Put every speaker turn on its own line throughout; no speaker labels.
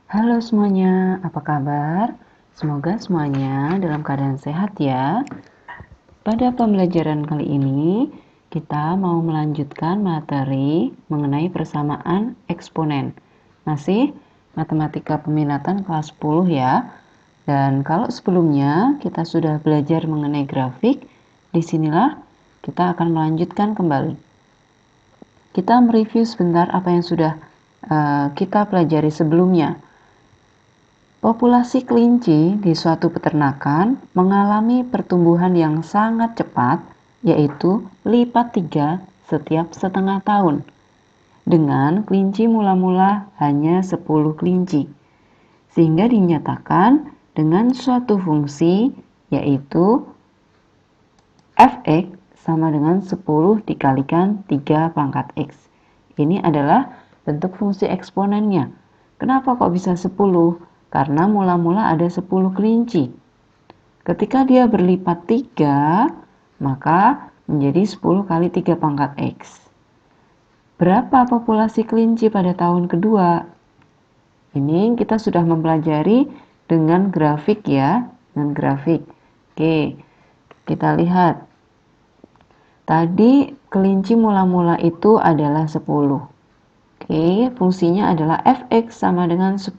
Halo semuanya, apa kabar? Semoga semuanya dalam keadaan sehat ya. Pada pembelajaran kali ini, kita mau melanjutkan materi mengenai persamaan eksponen. Masih matematika peminatan kelas 10 ya. Dan kalau sebelumnya kita sudah belajar mengenai grafik, disinilah kita akan melanjutkan kembali. Kita mereview sebentar apa yang sudah kita pelajari sebelumnya. Populasi kelinci di suatu peternakan mengalami pertumbuhan yang sangat cepat, yaitu lipat 3 setiap setengah tahun, dengan kelinci mula-mula hanya 10 kelinci, sehingga dinyatakan dengan suatu fungsi yaitu f(x) sama dengan 10 dikalikan 3 pangkat x. Ini adalah bentuk fungsi eksponennya. Kenapa kok bisa 10? Karena mula-mula ada 10 kelinci. Ketika dia berlipat 3, maka menjadi 10 kali 3 pangkat x. Berapa populasi kelinci pada tahun kedua? Ini kita sudah mempelajari dengan grafik ya, dengan grafik. Oke, kita lihat. Tadi kelinci mula-mula itu adalah 10. Oke, fungsinya adalah f(x) sama dengan 10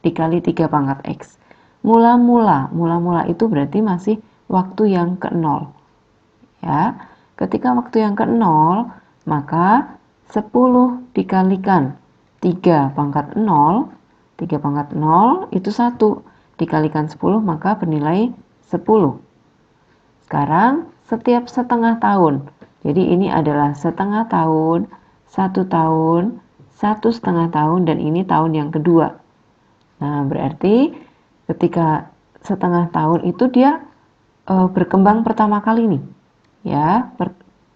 dikali 3 pangkat x. Mula-mula itu berarti masih waktu yang ke-0. Ya, ketika waktu yang ke-0, maka 10 dikalikan 3 pangkat 0, 3 pangkat 0 itu 1. Dikalikan 10 maka bernilai 10. Sekarang setiap setengah tahun. Jadi ini adalah setengah tahun, 1 tahun, 1,5 tahun, dan ini tahun yang kedua. Nah, berarti ketika setengah tahun itu dia berkembang pertama kali nih. Ya,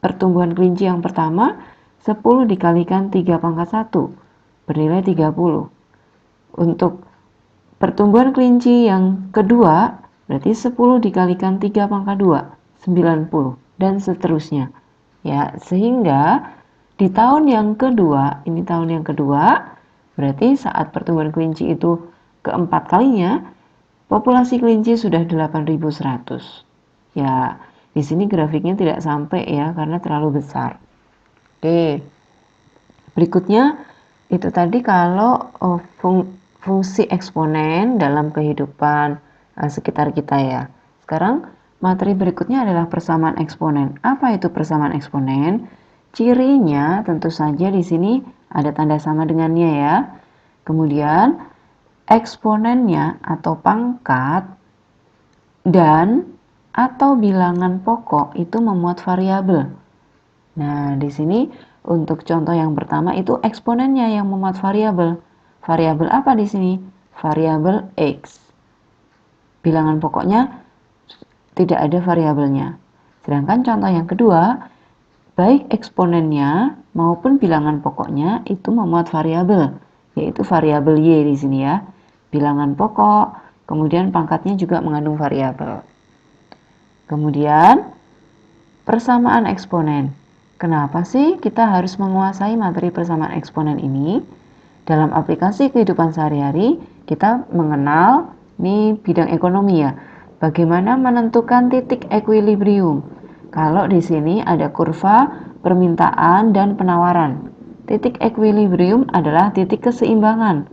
pertumbuhan kelinci yang pertama 10 dikalikan 3 pangkat 1 bernilai 30. Untuk pertumbuhan kelinci yang kedua berarti 10 dikalikan 3 pangkat 2 90 dan seterusnya. Ya, sehingga di tahun yang kedua, ini tahun yang kedua, berarti saat pertumbuhan kelinci itu keempat kalinya, populasi kelinci sudah 8.100. Ya, di sini grafiknya tidak sampai ya karena terlalu besar. Oke. Berikutnya itu tadi kalau fungsi eksponen dalam kehidupan sekitar kita ya. Sekarang materi berikutnya adalah persamaan eksponen. Apa itu persamaan eksponen? Cirinya tentu saja di sini ada tanda sama dengannya ya. Kemudian eksponennya atau pangkat dan atau bilangan pokok itu memuat variabel. Nah, di sini untuk contoh yang pertama itu eksponennya yang memuat variabel. Variabel apa di sini? Variabel x. Bilangan pokoknya tidak ada variabelnya. Sedangkan contoh yang kedua, baik eksponennya maupun bilangan pokoknya itu memuat variabel, yaitu variabel y di sini ya. Bilangan pokok, kemudian pangkatnya juga mengandung variabel. Kemudian persamaan eksponen. Kenapa sih kita harus menguasai materi persamaan eksponen ini? Dalam aplikasi kehidupan sehari-hari, kita mengenal ini bidang ekonomi ya. Bagaimana menentukan titik equilibrium? Kalau di sini ada kurva permintaan dan penawaran. Titik equilibrium adalah titik keseimbangan.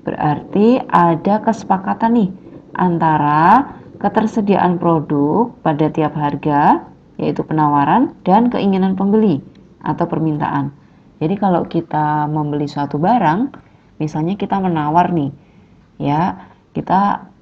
Berarti ada kesepakatan nih antara ketersediaan produk pada tiap harga, yaitu penawaran, dan keinginan pembeli atau permintaan. Jadi kalau kita membeli suatu barang, misalnya kita menawar nih, ya kita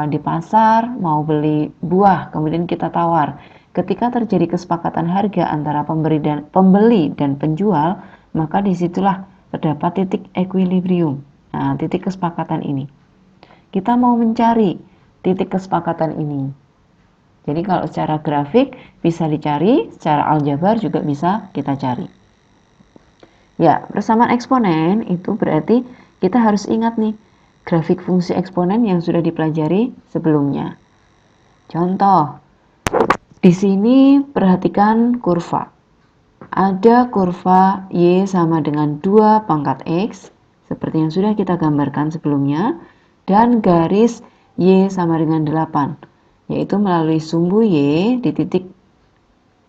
di pasar mau beli buah, kemudian kita tawar. Ketika terjadi kesepakatan harga antara pembeli dan penjual, maka disitulah terdapat titik equilibrium. Nah, titik kesepakatan ini. Kita mau mencari titik kesepakatan ini. Jadi kalau secara grafik bisa dicari, secara aljabar juga bisa kita cari. Ya, persamaan eksponen itu berarti kita harus ingat nih grafik fungsi eksponen yang sudah dipelajari sebelumnya. Contoh, di sini perhatikan kurva. Ada kurva y sama dengan 2 pangkat x seperti yang sudah kita gambarkan sebelumnya, dan garis Y sama dengan 8, yaitu melalui sumbu Y di titik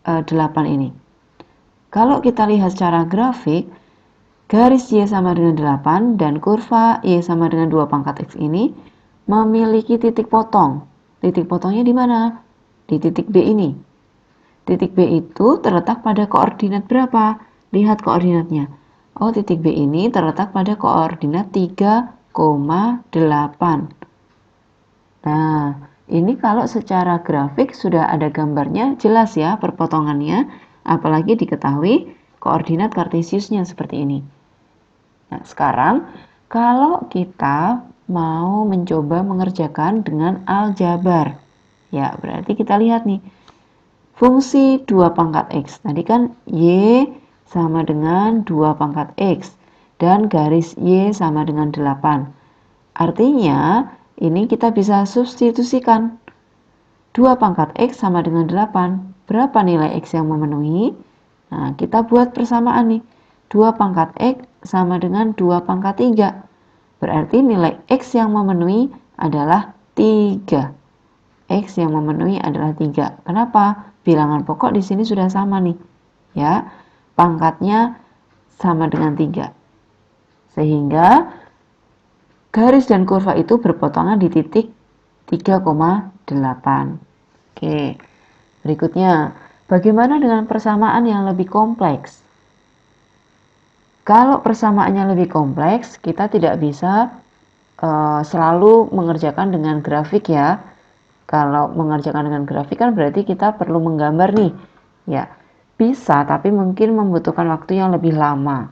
8 ini. Kalau kita lihat secara grafik, garis Y sama dengan 8 dan kurva Y sama dengan 2 pangkat X ini memiliki titik potong. Titik potongnya di mana? Di titik B ini. Titik B itu terletak pada koordinat berapa? Lihat koordinatnya. Oh, titik B ini terletak pada koordinat 3,8. Nah, ini kalau secara grafik sudah ada gambarnya, jelas ya perpotongannya, apalagi diketahui koordinat kartesiusnya seperti ini. Nah, sekarang kalau kita mau mencoba mengerjakan dengan aljabar, ya berarti kita lihat nih, fungsi 2 pangkat X. Tadi kan Y sama dengan 2 pangkat X. Dan garis Y sama dengan 8. Artinya, ini kita bisa substitusikan. 2 pangkat X sama dengan 8. Berapa nilai X yang memenuhi? Nah, kita buat persamaan nih. 2 pangkat X sama dengan 2 pangkat 3. Berarti nilai X yang memenuhi adalah 3. X yang memenuhi adalah 3. Kenapa? Bilangan pokok di sini sudah sama nih. Ya, pangkatnya sama dengan 3. Sehingga garis dan kurva itu berpotongan di titik 3,8. Oke. Berikutnya, bagaimana dengan persamaan yang lebih kompleks? Kalau persamaannya lebih kompleks, kita tidak bisa selalu mengerjakan dengan grafik ya. Kalau mengerjakan dengan grafik kan berarti kita perlu menggambar nih. Ya, bisa tapi mungkin membutuhkan waktu yang lebih lama.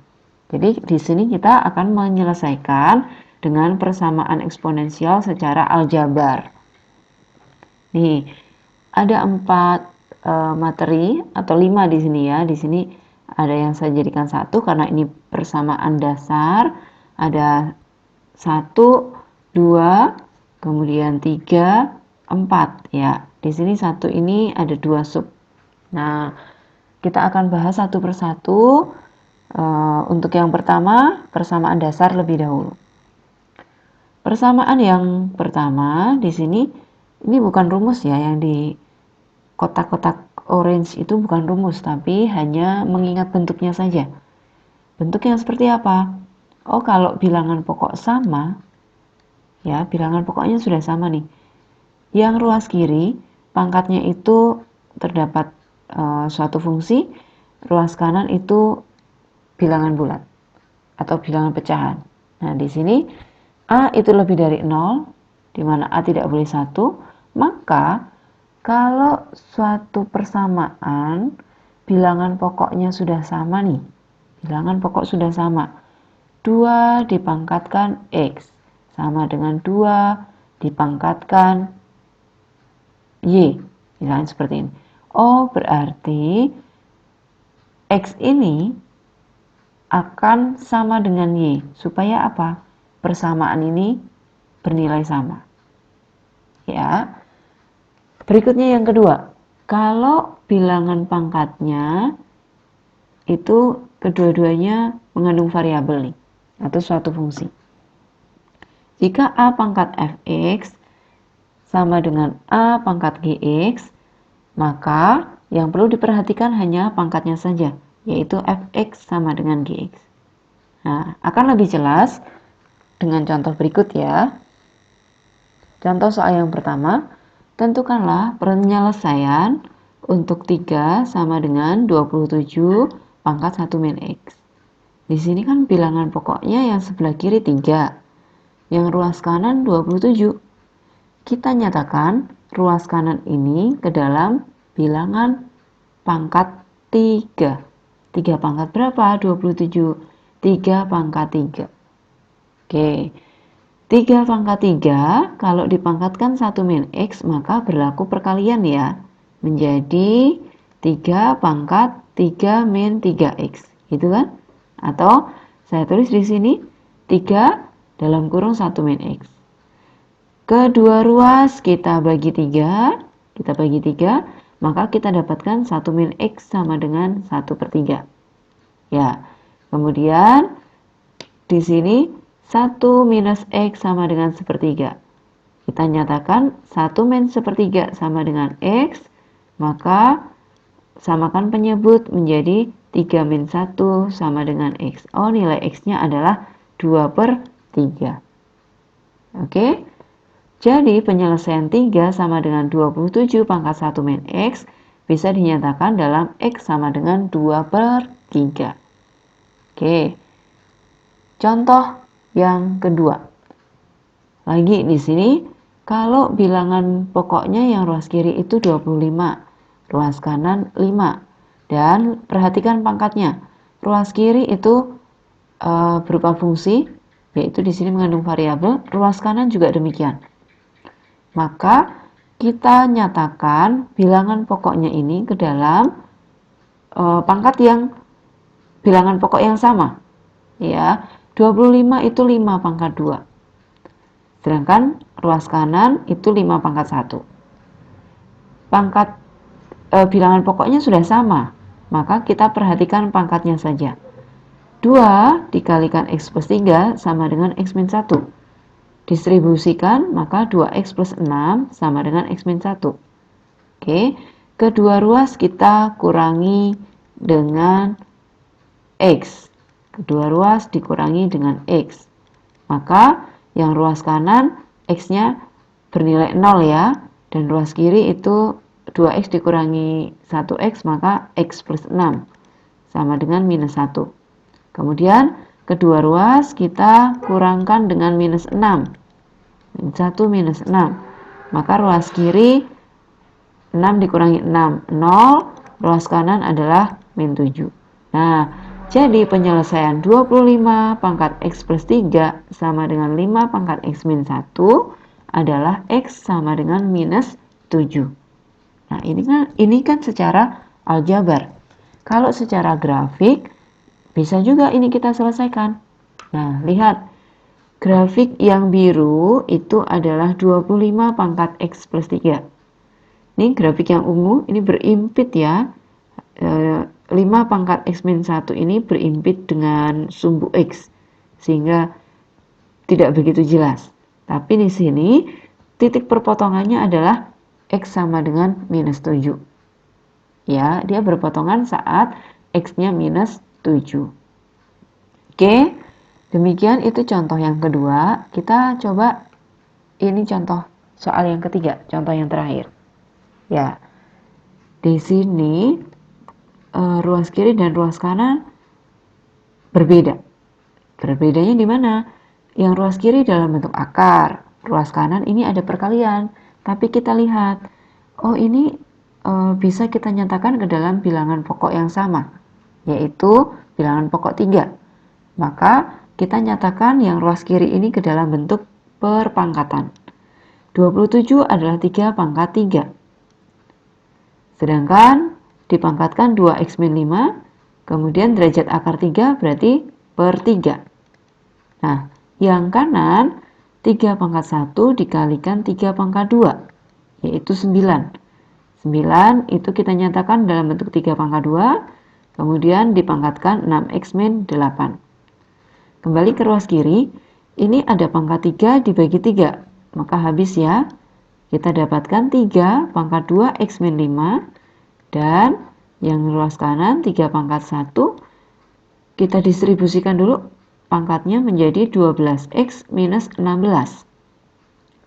Jadi di sini kita akan menyelesaikan dengan persamaan eksponensial secara aljabar. Nih, ada 4 materi atau 5 di sini ya. Di sini ada yang saya jadikan 1 karena ini persamaan dasar. Ada 1, 2, kemudian 3, 4 ya. Di sini 1 ini ada 2 sub. Nah, kita akan bahas satu persatu. Untuk yang pertama, persamaan dasar lebih dahulu. Persamaan yang pertama di sini ini bukan rumus ya, yang di kotak-kotak orange itu bukan rumus, tapi hanya mengingat bentuknya saja. Bentuk yang seperti apa? Oh, kalau bilangan pokok sama, ya bilangan pokoknya sudah sama nih. Yang ruas kiri, pangkatnya itu terdapat suatu fungsi, ruas kanan itu bilangan bulat atau bilangan pecahan. Nah, di sini A itu lebih dari 0, di mana A tidak boleh 1, maka kalau suatu persamaan bilangan pokoknya sudah sama nih, bilangan pokok sudah sama, 2 dipangkatkan X sama dengan 2 dipangkatkan Y, misalnya seperti ini. Oh, berarti X ini akan sama dengan Y. Supaya apa? Persamaan ini bernilai sama. Ya. Berikutnya yang kedua. Kalau bilangan pangkatnya itu kedua-duanya mengandung variabel nih, atau suatu fungsi. Jika A pangkat fx sama dengan A pangkat gx, maka yang perlu diperhatikan hanya pangkatnya saja, yaitu fx sama dengan gx. Nah, akan lebih jelas dengan contoh berikut ya. Contoh soal yang pertama, tentukanlah penyelesaian untuk 3 sama dengan 27 pangkat 1 min x. Di sini kan bilangan pokoknya yang sebelah kiri 3, yang ruas kanan 27. Kita nyatakan ruas kanan ini ke dalam bilangan pangkat 3. 3 pangkat berapa? 27. 3 pangkat 3. Oke. 3 pangkat 3 kalau dipangkatkan 1 min X maka berlaku perkalian ya. Menjadi 3 pangkat 3 min 3X. Gitu kan? Atau saya tulis di sini 3 dalam kurung 1 min X. Kedua ruas kita bagi 3, maka kita dapatkan 1 min X sama dengan 1/3. Ya, kemudian di sini 1 minus X sama dengan sepertiga. Kita nyatakan 1 min sepertiga sama dengan X, maka samakan penyebut menjadi 3 min 1 sama dengan X. Oh, nilai X-nya adalah 2/3. Oke, jadi penyelesaian 3 sama dengan 27 pangkat 1 min X bisa dinyatakan dalam X sama dengan 2/3. Oke, contoh yang kedua. Lagi di sini, kalau bilangan pokoknya yang ruas kiri itu 25, ruas kanan 5. Dan perhatikan pangkatnya. Ruas kiri itu berupa fungsi, yaitu di sini mengandung variabel, ruas kanan juga demikian. Maka kita nyatakan bilangan pokoknya ini ke dalam pangkat yang bilangan pokok yang sama. Ya, 25 itu 5 pangkat 2. Sedangkan ruas kanan itu 5 pangkat 1. Pangkat bilangan pokoknya sudah sama, maka kita perhatikan pangkatnya saja. 2 dikalikan X plus 3 sama dengan X min 1. Distribusikan, maka 2X plus 6 sama dengan X min 1. Oke, kedua ruas kita kurangi dengan X. Kedua ruas dikurangi dengan X. Maka yang ruas kanan X-nya bernilai 0 ya. Dan ruas kiri itu 2X dikurangi 1X, maka X plus 6 sama dengan minus 1. Kemudian kedua ruas kita kurangkan dengan minus 6. Min 1 minus 6. Maka ruas kiri 6 dikurangi 6, 0. Ruas kanan adalah min 7. Nah, jadi penyelesaian 25 pangkat X plus 3 sama dengan 5 pangkat X min 1 adalah X sama dengan minus 7. Nah, ini kan secara aljabar. Kalau secara grafik, bisa juga ini kita selesaikan. Nah, lihat. Grafik yang biru itu adalah 25 pangkat X plus 3. Ini grafik yang ungu, ini berimpit ya. 5 pangkat X min 1 ini berimpit dengan sumbu X, sehingga tidak begitu jelas. Tapi di sini titik perpotongannya adalah X sama dengan minus 7. Ya, dia berpotongan saat X-nya minus 7. Oke, demikian itu contoh yang kedua. Kita coba ini contoh soal yang ketiga, contoh yang terakhir. Ya, di sini ruas kiri dan ruas kanan berbeda. Berbedanya di mana? Yang ruas kiri dalam bentuk akar, ruas kanan ini ada perkalian. Tapi kita lihat, oh ini bisa kita nyatakan ke dalam bilangan pokok yang sama, yaitu bilangan pokok 3. Maka kita nyatakan yang ruas kiri ini ke dalam bentuk perpangkatan. 27 adalah 3 pangkat 3. Sedangkan dipangkatkan 2X min 5, kemudian derajat akar 3 berarti per 3. Nah, yang kanan 3 pangkat 1 dikalikan 3 pangkat 2, yaitu 9. 9 itu kita nyatakan dalam bentuk 3 pangkat 2, kemudian dipangkatkan 6X min 8. Kembali ke ruas kiri, ini ada pangkat 3 dibagi 3, maka habis ya. Kita dapatkan 3 pangkat 2 X min 5, dan yang ruas kanan 3 pangkat 1, kita distribusikan dulu pangkatnya menjadi 12X minus 16.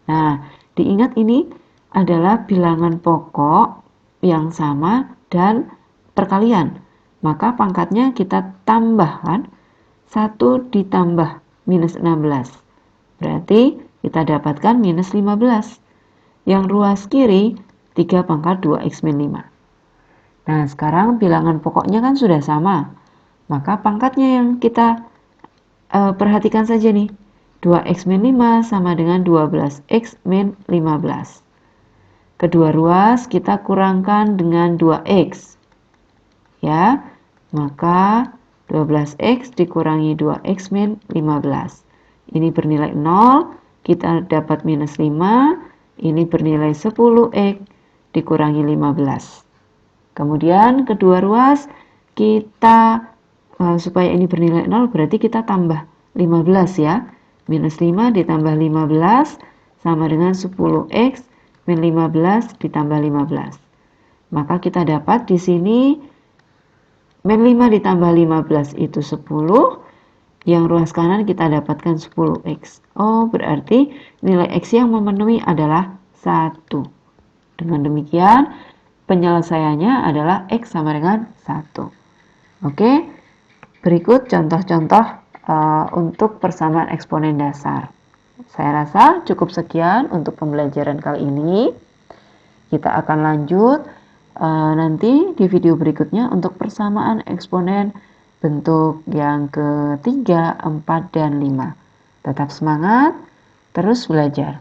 Nah, diingat ini adalah bilangan pokok yang sama dan perkalian. Maka pangkatnya kita tambahkan 1 ditambah minus 16. Berarti kita dapatkan minus 15. Yang ruas kiri 3 pangkat 2X min 5. Nah, sekarang bilangan pokoknya kan sudah sama. Maka pangkatnya yang kita perhatikan saja nih. 2X min 5 sama dengan 12X min 15. Kedua ruas kita kurangkan dengan 2X. Ya, maka 12X dikurangi 2X min 15. Ini bernilai 0, kita dapat minus 5. Ini bernilai 10X dikurangi 15. Kemudian kedua ruas kita supaya ini bernilai 0 berarti kita tambah 15 ya. Minus 5 ditambah 15 sama dengan 10x min 15 ditambah 15. Maka kita dapat di sini min 5 ditambah 15 itu 10. Yang ruas kanan kita dapatkan 10x. Oh, berarti nilai x yang memenuhi adalah 1. Dengan demikian, penyelesaiannya adalah x sama dengan 1. Oke, berikut contoh-contoh untuk persamaan eksponen dasar. Saya rasa cukup sekian untuk pembelajaran kali ini. Kita akan lanjut nanti di video berikutnya untuk persamaan eksponen bentuk yang ketiga, 4, dan 5. Tetap semangat, terus belajar.